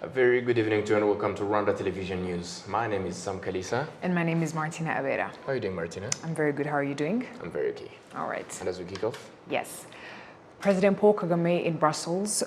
A very good evening to you and welcome to Rwanda Television News. My name is Sam Kalisa. And my name is Martina Abera. How are you doing, Martina? I'm very good. How are you doing? I'm very okay. All right. And as we kick off? Yes. President Paul Kagame in Brussels,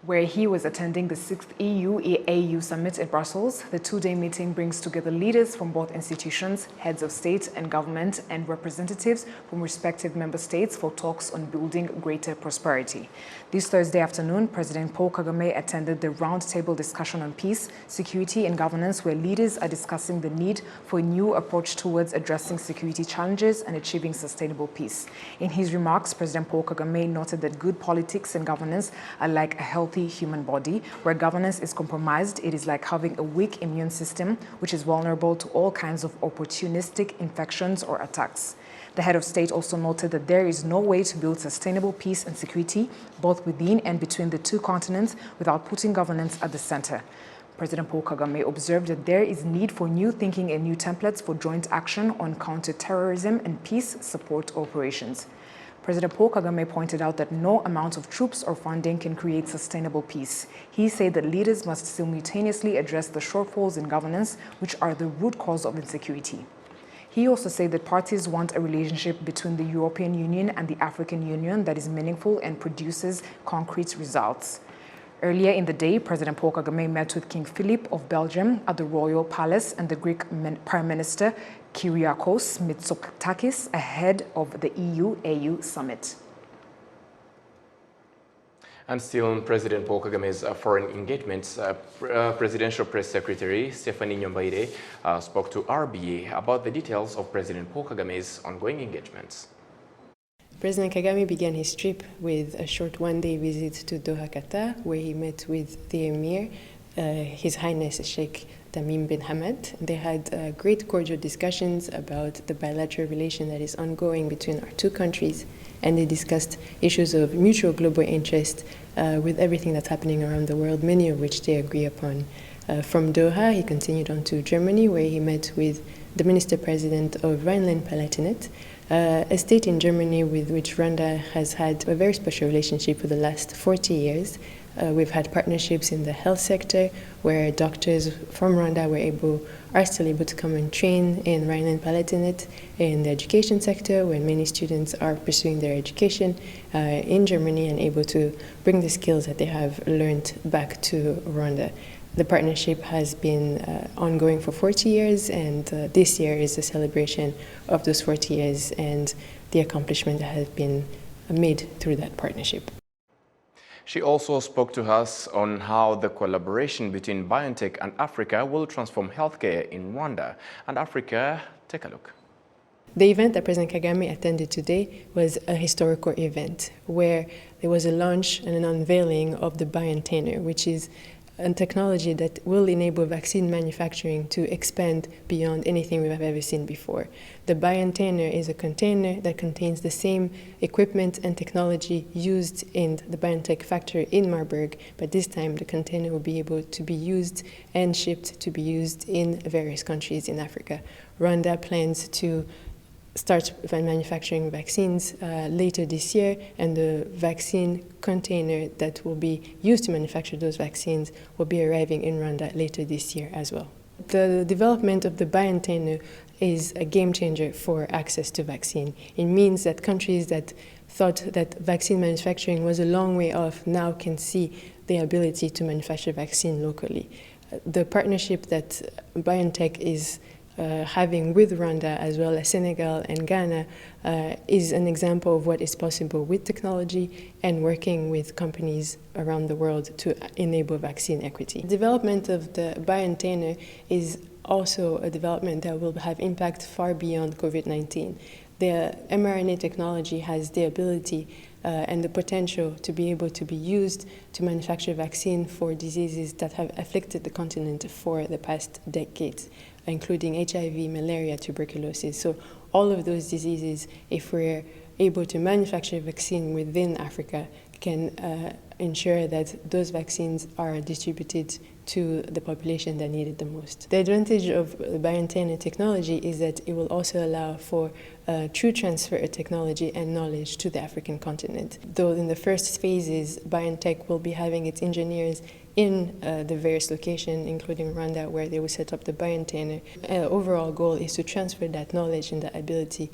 where he was attending the 6th EU-AU summit in Brussels. The two-day meeting brings together leaders from both institutions, heads of state and government, and representatives from respective member states for talks on building greater prosperity. This Thursday afternoon, President Paul Kagame attended the roundtable discussion on peace, security, and governance, where leaders are discussing the need for a new approach towards addressing security challenges and achieving sustainable peace. In his remarks, President Paul Kagame noted that good politics and governance are like a healthy human body. Where governance is compromised, it is like having a weak immune system, which is vulnerable to all kinds of opportunistic infections or attacks. The head of state also noted that there is no way to build sustainable peace and security, both within and between the two continents, without putting governance at the center. President Paul Kagame observed that there is need for new thinking and new templates for joint action on counter-terrorism and peace support operations. President Paul Kagame pointed out that no amount of troops or funding can create sustainable peace. He said that leaders must simultaneously address the shortfalls in governance, which are the root cause of insecurity. He also said that parties want a relationship between the European Union and the African Union that is meaningful and produces concrete results. Earlier in the day, President Paul Kagame met with King Philip of Belgium at the Royal Palace and the Greek Prime Minister Kyriakos Mitsotakis ahead of the EU-AU summit. And still on President Paul Kagame's foreign engagements, Presidential Press Secretary Stephanie Nyombaire spoke to RBA about the details of President Paul Kagame's ongoing engagements. President Kagame began his trip with a short one-day visit to Doha, Qatar, where he met with the Emir, His Highness Sheikh Tamim bin Hamad. They had great cordial discussions about the bilateral relation that is ongoing between our two countries, and they discussed issues of mutual global interest with everything that's happening around the world, many of which they agree upon. From Doha, he continued on to Germany, where he met with the Minister-President of Rhineland-Palatinate, a state in Germany with which Rwanda has had a very special relationship for the last 40 years. We've had partnerships in the health sector, where doctors from Rwanda are still able to come and train in Rhineland-Palatinate, in the education sector, where many students are pursuing their education in Germany and able to bring the skills that they have learned back to Rwanda. The partnership has been ongoing for 40 years, and this year is a celebration of those 40 years and the accomplishment that has been made through that partnership. She also spoke to us on how the collaboration between BioNTech and Africa will transform healthcare in Rwanda and Africa. Take a look. The event that President Kagame attended today was a historical event where there was a launch and an unveiling of the BioNTech, which is a technology that will enable vaccine manufacturing to expand beyond anything we have ever seen before. The BioNTech is a container that contains the same equipment and technology used in the BioNTech factory in Marburg, but this time the container will be able to be used and shipped to be used in various countries in Africa. Rwanda plans to start manufacturing vaccines later this year, and the vaccine container that will be used to manufacture those vaccines will be arriving in Rwanda later this year as well. The development of the BioNTech is a game changer for access to vaccine. It means that countries that thought that vaccine manufacturing was a long way off now can see the ability to manufacture vaccine locally. The partnership that BioNTech is having with Rwanda, as well as Senegal and Ghana, is an example of what is possible with technology and working with companies around the world to enable vaccine equity. The development of the BioNTech is also a development that will have impact far beyond COVID-19. The mRNA technology has the ability and the potential to be able to be used to manufacture vaccine for diseases that have afflicted the continent for the past decades, including HIV, malaria, tuberculosis. So all of those diseases, if we're able to manufacture a vaccine within Africa, can ensure that those vaccines are distributed to the population that need it the most. The advantage of the BioNTech technology is that it will also allow for true transfer of technology and knowledge to the African continent. Though in the first phases, BioNTech will be having its engineers in the various locations, including Rwanda, where they will set up the BioNTech. Overall goal is to transfer that knowledge and that ability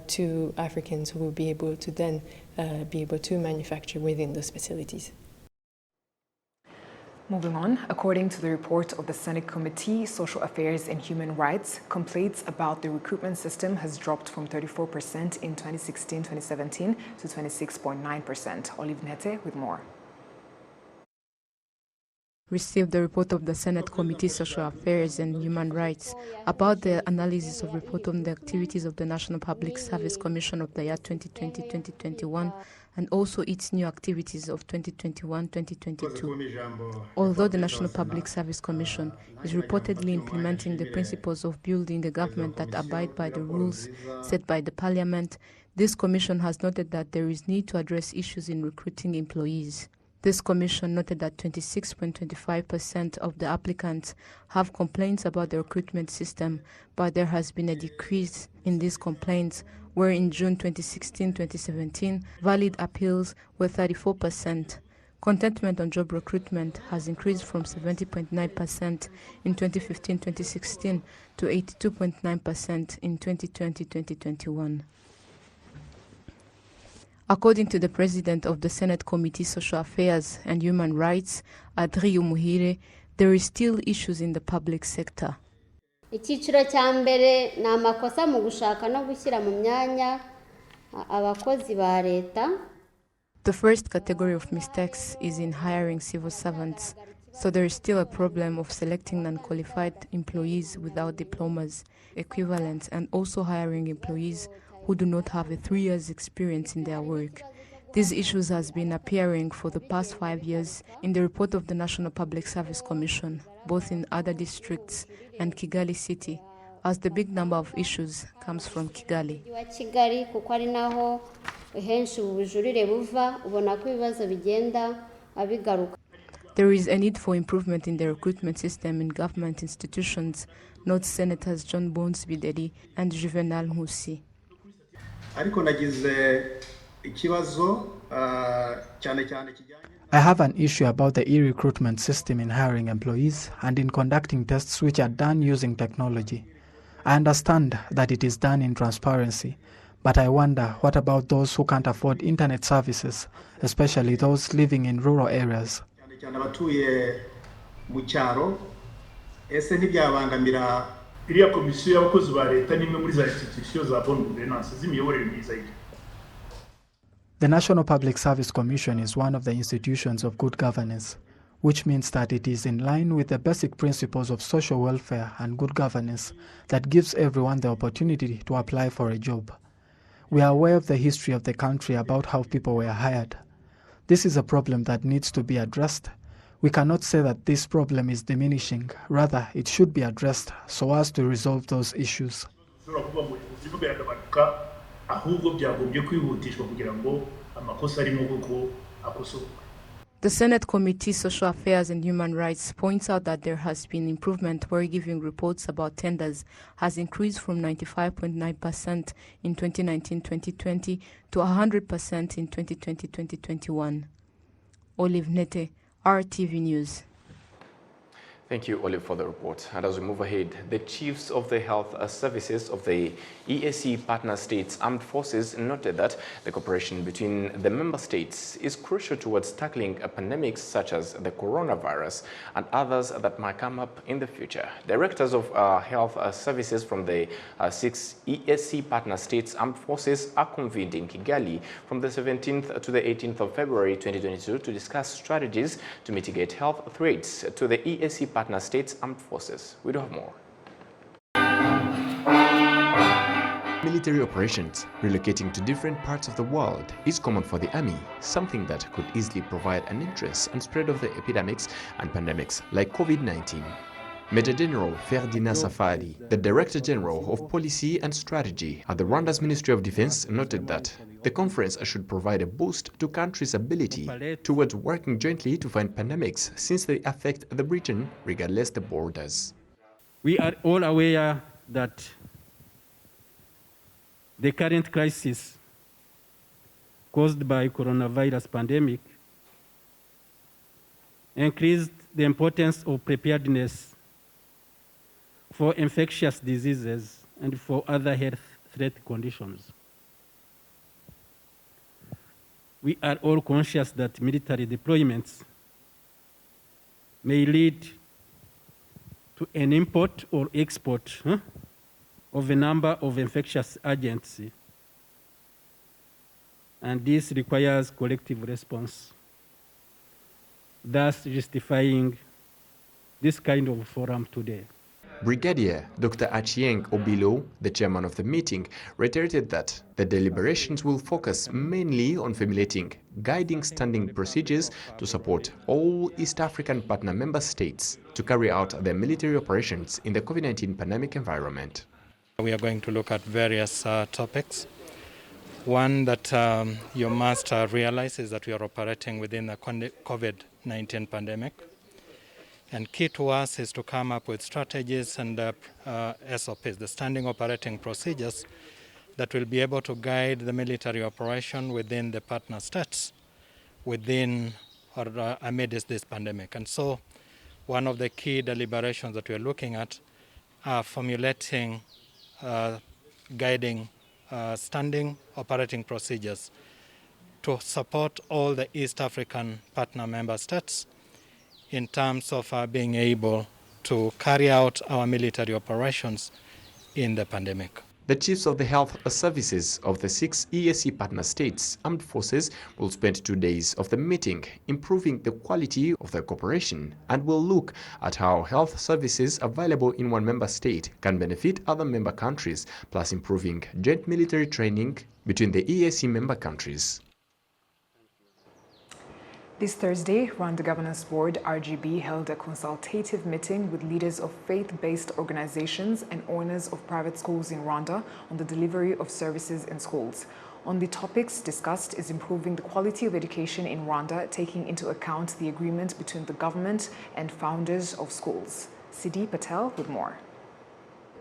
to Africans who will be able to then be able to manufacture within those facilities. Moving on, according to the report of the Senate Committee, Social Affairs and Human Rights, complaints about the recruitment system has dropped from 34% in 2016-2017 to 26.9%. Olive Nete with more. Received the report of the Senate Committee Social Affairs and Human Rights about the analysis of report on the activities of the National Public Service Commission of the year 2020-2021 and also its new activities of 2021-2022. Although the National Public Service Commission is reportedly implementing the principles of building a government that abide by the rules set by the Parliament, this commission has noted that there is need to address issues in recruiting employees. This commission noted that 26.25% of the applicants have complaints about the recruitment system, but there has been a decrease in these complaints, where in June 2016-2017, valid appeals were 34%. Contentment on job recruitment has increased from 70.9% in 2015-2016 to 82.9% in 2020-2021. According to the president of the Senate Committee Social Affairs and Human Rights, Adri Umuhire, there is still issues in the public sector. Icyiciro cya mbere ni amakosa mu gushaka no gushyira mu myanya abakozi ba leta. The first category of mistakes is in hiring civil servants. So there is still a problem of selecting non-qualified employees without diplomas, equivalents, and also hiring employees who do not have a 3 years experience in their work. These issues has been appearing for the past 5 years in the report of the National Public Service Commission, both in other districts and Kigali City, as the big number of issues comes from Kigali. Kuko ari naho henshi ubujurire buva ubona ko ibibazo bigenda abigaruka. There is a need for improvement in the recruitment system in government institutions, notes Senators John Bones Bideri and Juvenal Nkusi. I have an issue about the e-recruitment system in hiring employees and in conducting tests which are done using technology. I understand that it is done in transparency, but I wonder, what about those who can't afford internet services, especially those living in rural areas? iriya komisiyo y'abakozi ba leta n'imwe muri za institution za bonne gouvernance z'imiyoborere myiza y'igihugu. The National Public Service Commission is one of the institutions of good governance, which means that it is in line with the basic principles of social welfare and good governance that gives everyone the opportunity to apply for a job. We are aware of the history of the country about how people were hired. This is a problem that needs to be addressed. We cannot say that this problem is diminishing. Rather, it should be addressed so as to resolve those issues. The Senate Committee Social Affairs and Human Rights points out that there has been improvement where giving reports about tenders has increased from 95.9% in 2019-2020 to 100% in 2020-2021. Olive Nete, RTV News. Thank you, Olive, for the report. And as we move ahead, the chiefs of the health services of the EAC partner states armed forces noted that the cooperation between the member states is crucial towards tackling pandemics such as the coronavirus and others that might come up in the future. Directors of health services from the 6 EAC partner states armed forces are convened in Kigali from the 17th to the 18th of February 2022 to discuss strategies to mitigate health threats to the EAC partner states armed forces. We do have more. Military operations relocating to different parts of the world is common for the army, something that could easily provide an entrance and spread of the epidemics and pandemics like COVID-19. Major General Ferdinand Safari, the Director General of Policy and Strategy at the Rwanda's Ministry of Defense, noted that The conference should provide a boost to countries' ability towards working jointly to find pandemics, since they affect the region regardless the borders. We are all aware that the current crisis caused by coronavirus pandemic increased the importance of preparedness for infectious diseases and for other health threat conditions. We are all conscious that military deployments may lead to an import or export of a number of infectious agents, and this requires collective response, thus justifying this kind of forum today. Brigadier Dr. Achieng Obilo, the chairman of the meeting, reiterated that the deliberations will focus mainly on formulating guiding standing procedures to support all East African partner member states to carry out their military operations in the COVID-19 pandemic environment. We are going to look at various topics. One that you must realize is that we are operating within the COVID-19 pandemic. And key to us is to come up with strategies and SOPs, the standing operating procedures, that will be able to guide the military operation within the partner states within or amidst this pandemic. And so one of the key deliberations that we are looking at are formulating guiding standing operating procedures to support all the East African partner member states in terms of being able to carry out our military operations in the pandemic. The chiefs of the health services of the 6 EAC partner states armed forces will spend 2 days of the meeting improving the quality of their cooperation, and will look at how health services available in one member state can benefit other member countries, plus improving joint military training between the EAC member countries. This Thursday, Rwanda Governance Board, RGB, held a consultative meeting with leaders of faith-based organizations and owners of private schools in Rwanda on the delivery of services in schools. On the topics discussed is improving the quality of education in Rwanda, taking into account the agreement between the government and founders of schools. Sidi Patel with more.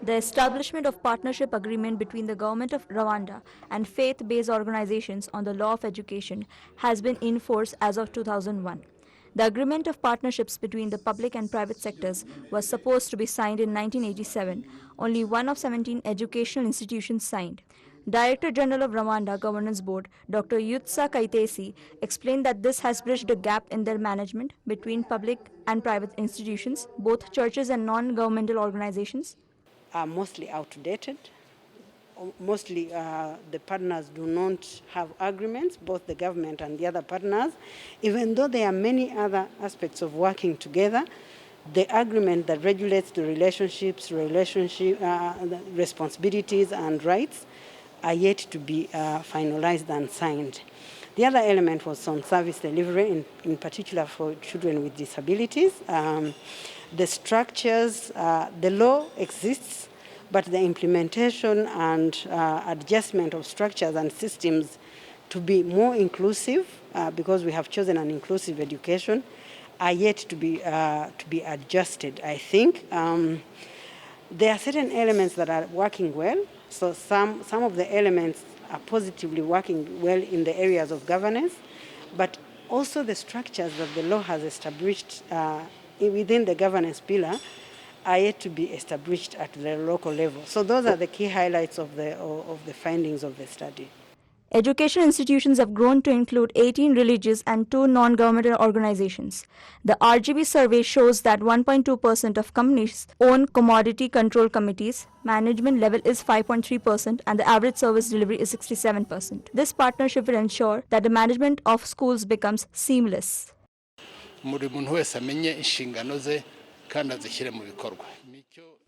The establishment of partnership agreement between the government of Rwanda and faith-based organizations on the law of education has been in force as of 2001. The agreement of partnerships between the public and private sectors was supposed to be signed in 1987. Only one of 17 educational institutions signed. Director General of Rwanda Governance Board, Dr. Yutsa Kaitesi, explained that this has bridged a gap in their management between public and private institutions, both churches and non-governmental organizations. Are mostly outdated. Mostly the partners do not have agreements, both the government and the other partners. Even though there are many other aspects of working together, the agreement that regulates the relationships, the responsibilities and rights are yet to be finalized and signed. The other element was on service delivery, in particular for children with disabilities. The structures, the law exists, but the implementation and adjustment of structures and systems to be more inclusive, because we have chosen an inclusive education, are yet to be adjusted, I think. There are certain elements that are working well. So some of the elements are positively working well in the areas of governance, but also the structures that the law has established within the governance pillar are yet to be established at the local level. So those are the key highlights of the findings of the study. Education institutions have grown to include 18 religious and 2 non-governmental organizations. The RGB survey shows that 1.2% of companies own commodity control committees, management level is 5.3%, and the average service delivery is 67%. This partnership will ensure that the management of schools becomes seamless. We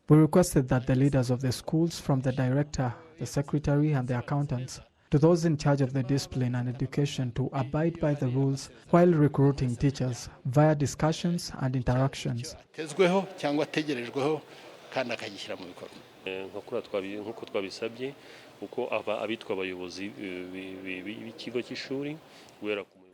requested that the leaders of the schools, from the director, the secretary and the accountants, to those in charge of the discipline and education, to abide by the rules while recruiting teachers via discussions and interactions.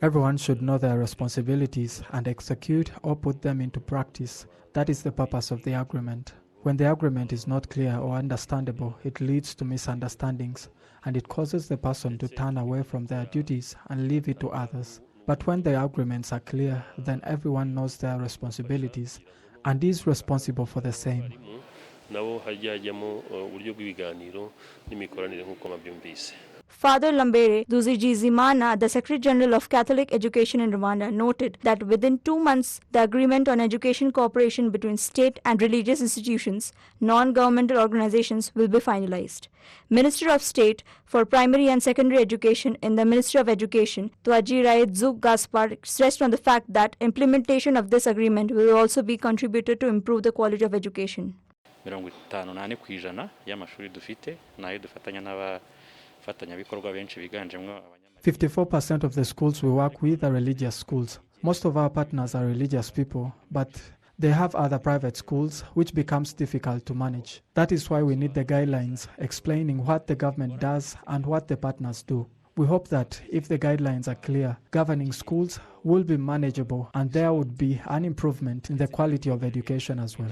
Everyone should know their responsibilities and execute or put them into practice. That is the purpose of the agreement. When the agreement is not clear or understandable, it leads to misunderstandings, and it causes the person to turn away from their duties and leave it to others. But when the agreements are clear, then everyone knows their responsibilities and is responsible for the same. Father Lambere Duzijizimana, the Secretary General of Catholic Education in Rwanda, noted that within 2 months, the agreement on education cooperation between state and religious institutions, non-governmental organizations, will be finalized. Minister of State for Primary and Secondary Education in the Ministry of Education, Twagirayezu Gaspar, stressed on the fact that implementation of this agreement will also be contributed to improve the quality of education. 54% of the schools we work with are religious schools. Most of our partners are religious people, but they have other private schools, which becomes difficult to manage. That is why we need the guidelines explaining what the government does and what the partners do. We hope that if the guidelines are clear, governing schools will be manageable and there would be an improvement in the quality of education as well.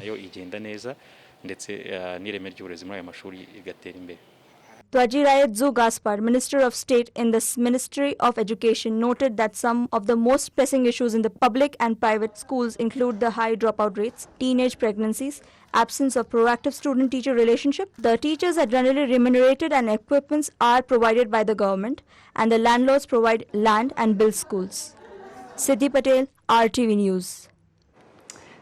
Twagirayezu Gaspar, Minister of State in the Ministry of Education, noted that some of the most pressing issues in the public and private schools include the high dropout rates, teenage pregnancies, absence of proactive student-teacher relationship. The teachers are generally remunerated and equipments are provided by the government, and the landlords provide land and build schools. Siddhi Patel, RTV News.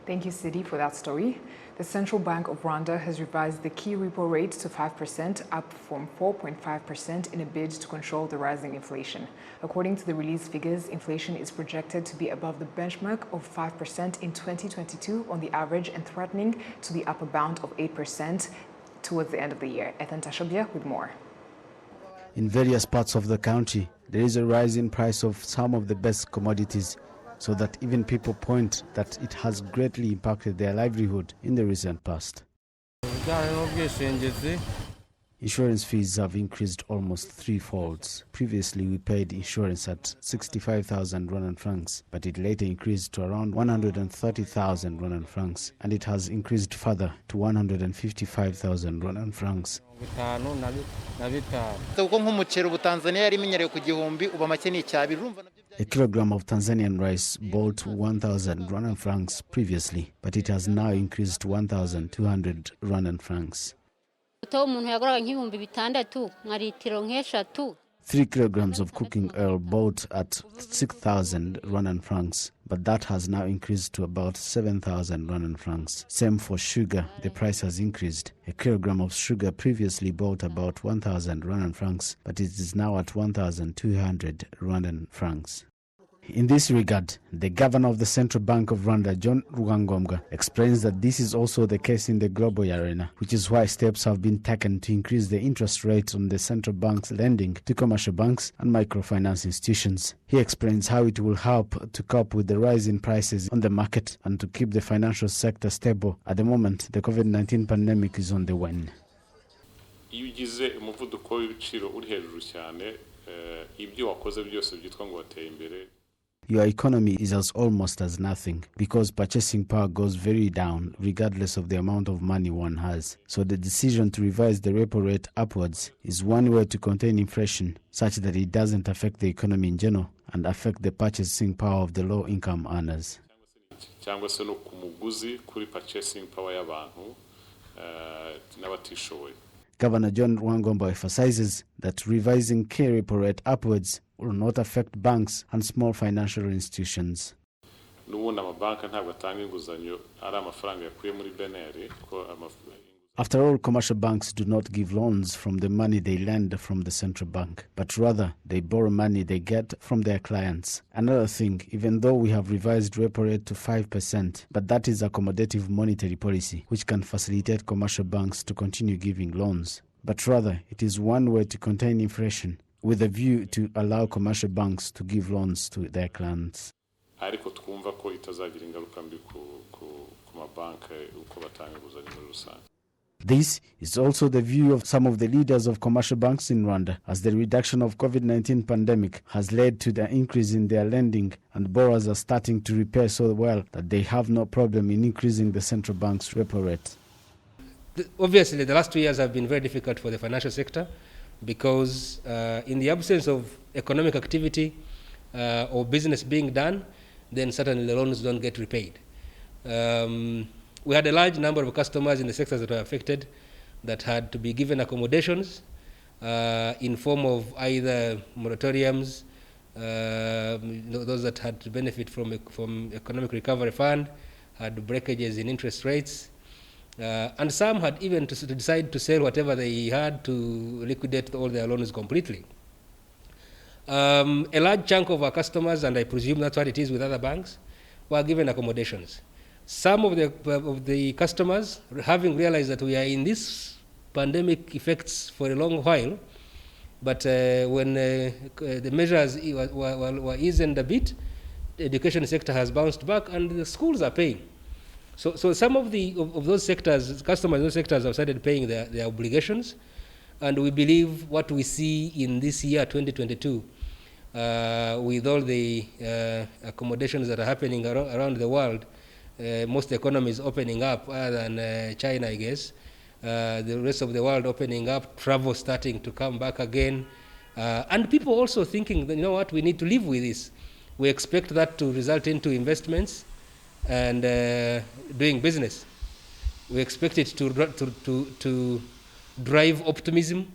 Thank you, Siddhi, for that story. The Central Bank of Rwanda has revised the key repo rate to 5%, up from 4.5% in a bid to control the rising inflation. According to the released figures, inflation is projected to be above the benchmark of 5% in 2022 on the average and threatening to the upper bound of 8% towards the end of the year. Ethan Tashabia with more. In various parts of the country, there is a rise in price of some of the best commodities, so that even people point that it has greatly impacted their livelihood in the recent past. Insurance fees have increased almost threefold. Previously, we paid insurance at 65,000 Rwandan francs, but it later increased to around 130,000 Rwandan francs, and it has increased further to 155,000 Rwandan francs. A kilogram of Tanzanian rice bought 1,000 Rwandan francs previously, but it has now increased to 1,200 Rwandan francs. 3 kilograms of cooking oil bought at 6,000 Rwandan francs, but that has now increased to about 7,000 Rwandan francs. Same for sugar, the price has increased. A kilogram of sugar previously bought about 1,000 Rwandan francs, but it is now at 1,200 Rwandan francs. In this regard, the governor of the Central Bank of Rwanda, John Rwangombwa, explains that this is also the case in the global arena, which is why steps have been taken to increase the interest rates on the central bank's lending to commercial banks and microfinance institutions. He explains how it will help to cope with the rise in prices on the market and to keep the financial sector stable. At the moment, the COVID-19 pandemic is on the wane. Your economy is almost as nothing, because purchasing power goes very down regardless of the amount of money one has. So the decision to revise the repo rate upwards is one way to contain inflation, such that it doesn't affect the economy in general and affect the purchasing power of the low-income earners. Governor John Rwangombwa emphasizes that revising key repo rate upwards will not affect banks and small financial institutions. After all, commercial banks do not give loans from the money they lend from the central bank, but rather they borrow money they get from their clients. Another thing, even though we have revised repo rate to 5%, but that is accommodative monetary policy, which can facilitate commercial banks to continue giving loans. But rather, it is one way to contain inflation, with a view to allow commercial banks to give loans to their clients. This is also the view of some of the leaders of commercial banks in Rwanda, as the reduction of COVID-19 pandemic has led to the increase in their lending, and borrowers are starting to repay so well that they have no problem in increasing the central bank's repo rate. Obviously, the last 2 years have been very difficult for the financial sector because in the absence of economic activity or business being done, then certainly the loans don't get repaid. We had a large number of customers in the sectors that were affected that had to be given accommodations in form of either moratoriums, those that had to benefit from economic recovery fund, had breakages in interest rates, and some had even to decide to sell whatever they had to liquidate all their loans completely. A large chunk of our customers, and I presume that's what it is with other banks, were given accommodations. Some of the customers, having realized that we are in this pandemic effects for a long while, but when the measures were eased a bit, the education sector has bounced back and the schools are paying. So some of those sectors, customers in those sectors have started paying their obligations, and we believe what we see in this year, 2022, with all the accommodations that are happening around the world, most economies opening up other than China, I guess, the rest of the world opening up, travel starting to come back again, and people also thinking that, you know what, we need to live with this. We expect that to result into investments and doing business. We expect it to drive optimism.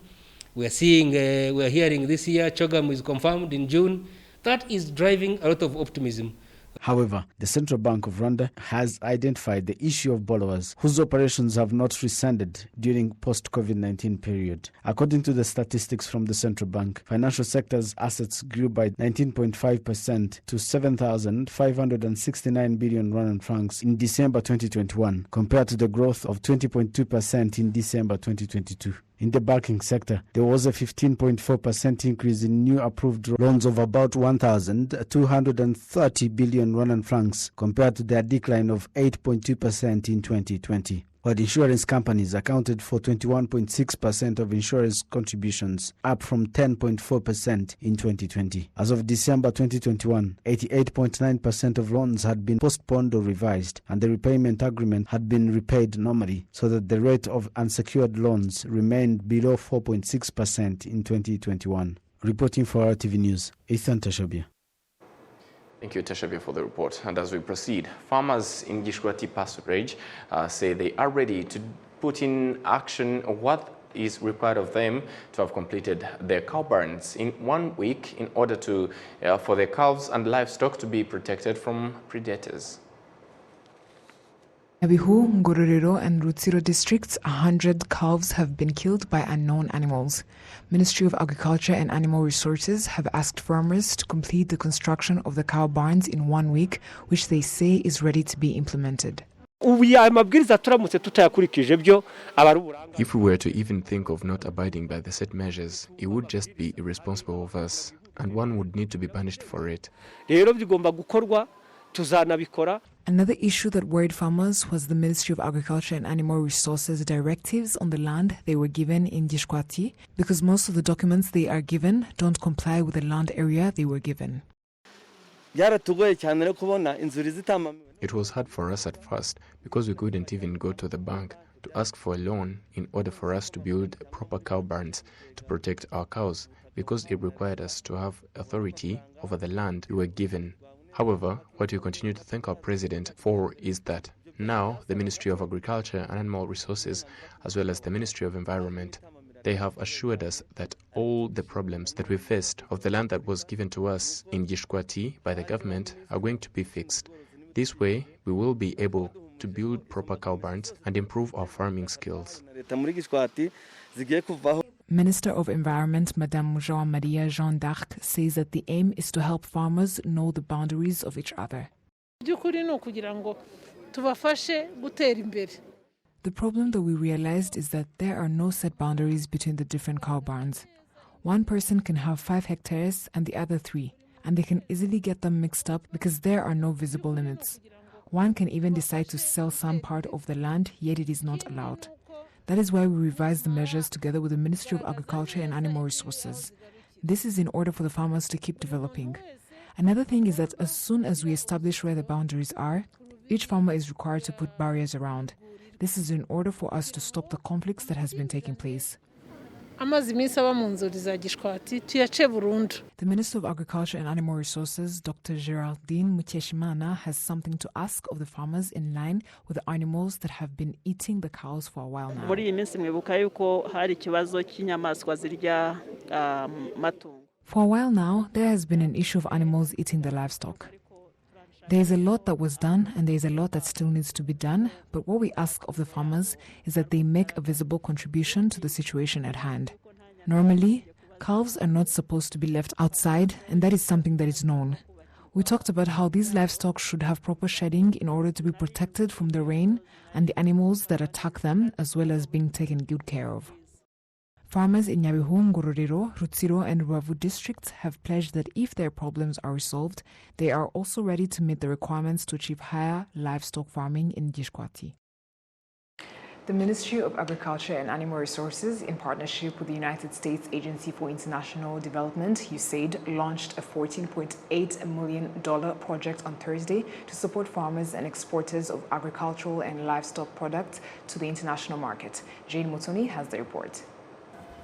We are hearing this year, CHOGM is confirmed in June. That is driving a lot of optimism. However, the Central Bank of Rwanda has identified the issue of borrowers whose operations have not rescinded during post-COVID-19 period. According to the statistics from the Central Bank, financial sector's assets grew by 19.5% to 7,569 billion Rwandan francs in December 2021, compared to the growth of 20.2% in December 2022. In the banking sector, there was a 15.4% increase in new approved loans of about 1,230 billion Rwandan francs, compared to their decline of 8.2% in 2020. While insurance companies accounted for 21.6% of insurance contributions, up from 10.4% in 2020. As of December 2021, 88.9% of loans had been postponed or revised, and the repayment agreement had been repaid normally, so that the rate of unsecured loans remained below 4.6% in 2021. Reporting for RwandaTV News, Ethan Tashabia. Thank you, Tashabia, for the report. And as we proceed, farmers in Gishwati pasturage say they are ready to put in action what is required of them to have completed their cow barns in 1 week in order to for their calves and livestock to be protected from predators. Nyabihu, Ngororero and Rutsiro districts, 100 calves have been killed by unknown animals. Ministry of Agriculture and Animal Resources have asked farmers to complete the construction of the cow barns in 1 week, which they say is ready to be implemented. If we were to even think of not abiding by the set measures, it would just be irresponsible of us, and one would need to be punished for it. Another issue that worried farmers was the Ministry of Agriculture and Animal Resources directives on the land they were given in Gishwati, because most of the documents they are given don't comply with the land area they were given. It was hard for us at first because we couldn't even go to the bank to ask for a loan in order for us to build proper cow barns to protect our cows, because it required us to have authority over the land we were given. However, what we continue to thank our president for is that now the Ministry of Agriculture and Animal Resources, as well as the Ministry of Environment, they have assured us that all the problems that we faced of the land that was given to us in Gishwati by the government are going to be fixed. This way, we will be able to build proper cow barns and improve our farming skills. Minister of Environment, Madame Jean-Marie Jeanne d'Arc, says that the aim is to help farmers know the boundaries of each other. The problem that we realized is that there are no set boundaries between the different cow barns. One person can have 5 hectares and the other 3, and they can easily get them mixed up because there are no visible limits. One can even decide to sell some part of the land, yet it is not allowed. That is why we revised the measures together with the Ministry of Agriculture and Animal Resources. This is in order for the farmers to keep developing. Another thing is that as soon as we establish where the boundaries are, each farmer is required to put barriers around. This is in order for us to stop the conflicts that has been taking place. The Minister of Agriculture and Animal Resources, Dr. Geraldine Mukeshimana, has something to ask of the farmers in line with the animals that have been eating the cows for a while now. For a while now, there has been an issue of animals eating the livestock. There is a lot that was done and there is a lot that still needs to be done, but what we ask of the farmers is that they make a visible contribution to the situation at hand. Normally, calves are not supposed to be left outside, and that is something that is known. We talked about how these livestock should have proper shedding in order to be protected from the rain and the animals that attack them, as well as being taken good care of. Farmers in Nyabihu, Ngororero, Rutsiro and Ruavu districts have pledged that if their problems are resolved, they are also ready to meet the requirements to achieve higher livestock farming in Gishwati. The Ministry of Agriculture and Animal Resources, in partnership with the United States Agency for International Development, USAID, launched a $14.8 million project on Thursday to support farmers and exporters of agricultural and livestock products to the international market. Jane Mutoni has the report.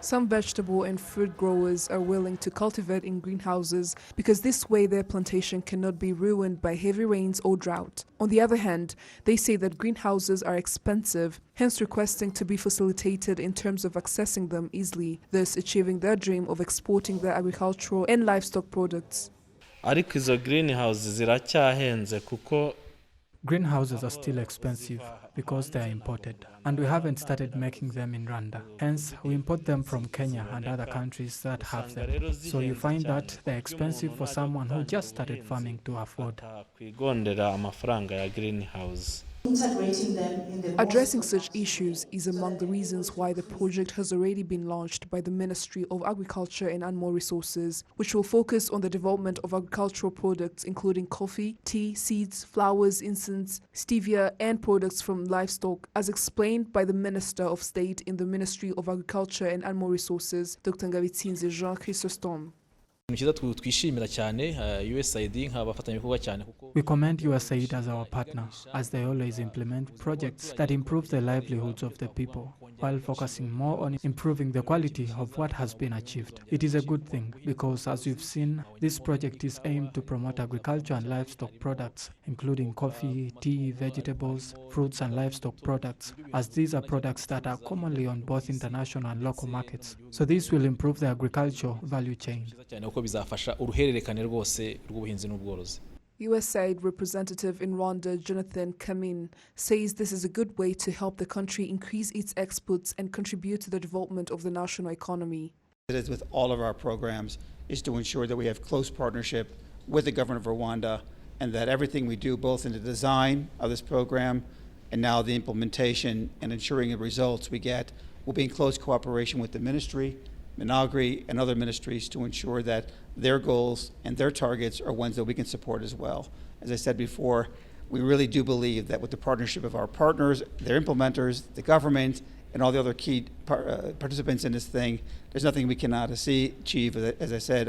Some vegetable and fruit growers are willing to cultivate in greenhouses because this way their plantation cannot be ruined by heavy rains or drought. On the other hand, they say that greenhouses are expensive, hence requesting to be facilitated in terms of accessing them easily, thus achieving their dream of exporting their agricultural and livestock products. Greenhouses are still expensive because they are imported, and we haven't started making them in Rwanda. Hence, we import them from Kenya and other countries that have them. So you find that they're expensive for someone who just started farming to afford. Addressing such issues is among the reasons why the project has already been launched by the Ministry of Agriculture and Animal Resources, which will focus on the development of agricultural products including coffee, tea, seeds, flowers, incense, stevia, and products from livestock, as explained by the Minister of State in the Ministry of Agriculture and Animal Resources, Dr. Ngabitsinze Jean Chrysostome. We commend USAID as our partner, as they always implement projects that improve the livelihoods of the people, while focusing more on improving the quality of what has been achieved. It is a good thing because, as you've seen, this project is aimed to promote agriculture and livestock products, including coffee, tea, vegetables, fruits and livestock products, as these are products that are commonly on both international and local markets. So this will improve the agricultural value chain. USAID representative in Rwanda, Jonathan Kamin, says this is a good way to help the country increase its exports and contribute to the development of the national economy. It is with all of our programs is to ensure that we have close partnership with the government of Rwanda, and that everything we do, both in the design of this program and now the implementation and ensuring the results we get, will be in close cooperation with the ministry, Minagri, and other ministries to ensure that their goals and their targets are ones that we can support as well. As I said before, we really do believe that with the partnership of our partners, their implementers, the government, and all the other key participants in this thing, there's nothing we cannot achieve. As I said,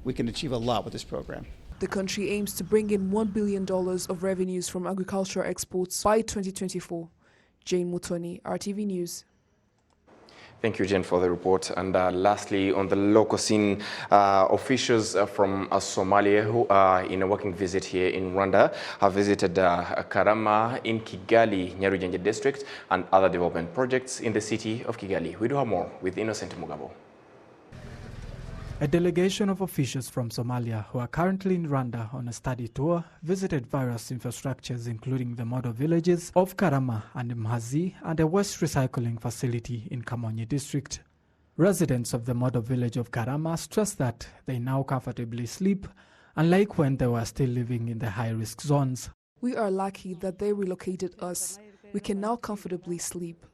we can achieve a lot with this program. The country aims to bring in $1 billion of revenues from agricultural exports by 2024. Jane Mutoni, RTV News. Thank you, Jen, for the report. And lastly, on the local scene, officials from Somalia who are in a working visit here in Rwanda have visited Karama in Kigali, Nyarugenge district, and other development projects in the city of Kigali. We do have more with Innocent Mugabo. A delegation of officials from Somalia who are currently in Rwanda on a study tour visited various infrastructures including the model villages of Karama and Mhazi and a waste recycling facility in Kamonyi district. Residents of the model village of Karama stress that they now comfortably sleep, unlike when they were still living in the high-risk zones. We are lucky that they relocated us. We can now comfortably sleep.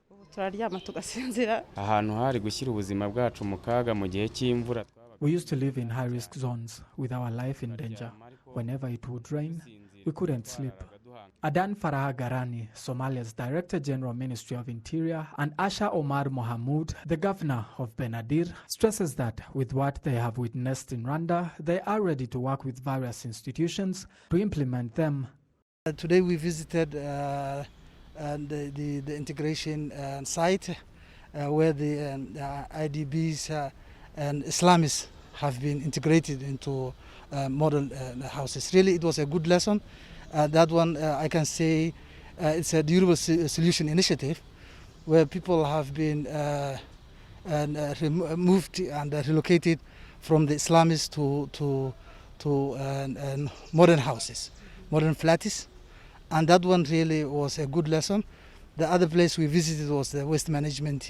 We used to live in high-risk zones with our life in danger. Whenever it would rain, we couldn't sleep. Adan Farah Garani, Somalia's Director General Ministry of Interior, and Asha Omar Mohamud, the governor of Benadir, stresses that with what they have witnessed in Rwanda, they are ready to work with various institutions to implement them. Today we visited the integration site where the IDBs and Islamists have been integrated into model houses. Really, it was a good lesson. That one, I can say, it's a durable solution initiative where people have been moved and relocated from the Islamists to modern houses, modern flats. And that one really was a good lesson. The other place we visited was the waste management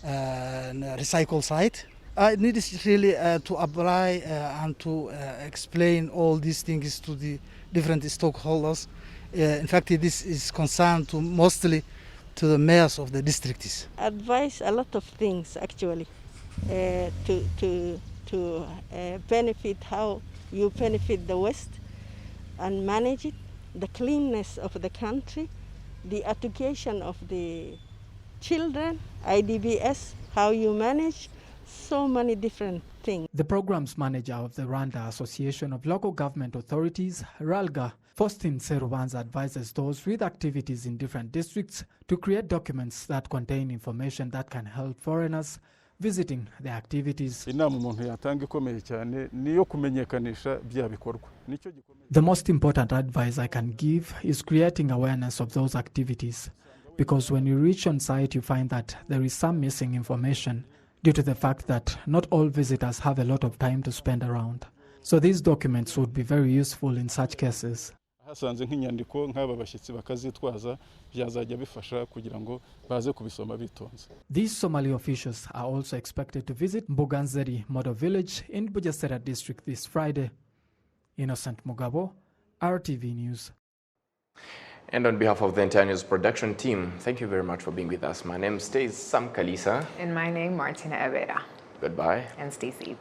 recycle site. It needs really to apply and to explain all these things to the different stakeholders. In fact, this is concerned to mostly to the mayors of the districts. Advise a lot of things actually to benefit how you benefit the waste and manage it, the cleanness of the country, the education of the children, IDBS, how you manage, so many different things. The programs manager of the Rwanda Association of Local Government Authorities, RALGA, Faustin Serubanza, advises those with activities in different districts to create documents that contain information that can help foreigners visiting the activities. The most important advice I can give is creating awareness of those activities, because when you reach on site you find that there is some missing information due to the fact that not all visitors have a lot of time to spend around. So these documents would be very useful in such cases. These Somali officials are also expected to visit Mbuganzeri Model Village in Bugesera district this Friday. Innocent Mugabo, RTV News. And on behalf of the entire news production team, thank you very much for being with us. My name stays Sam Kalisa. And my name, Martina Evera. Goodbye. And stay safe.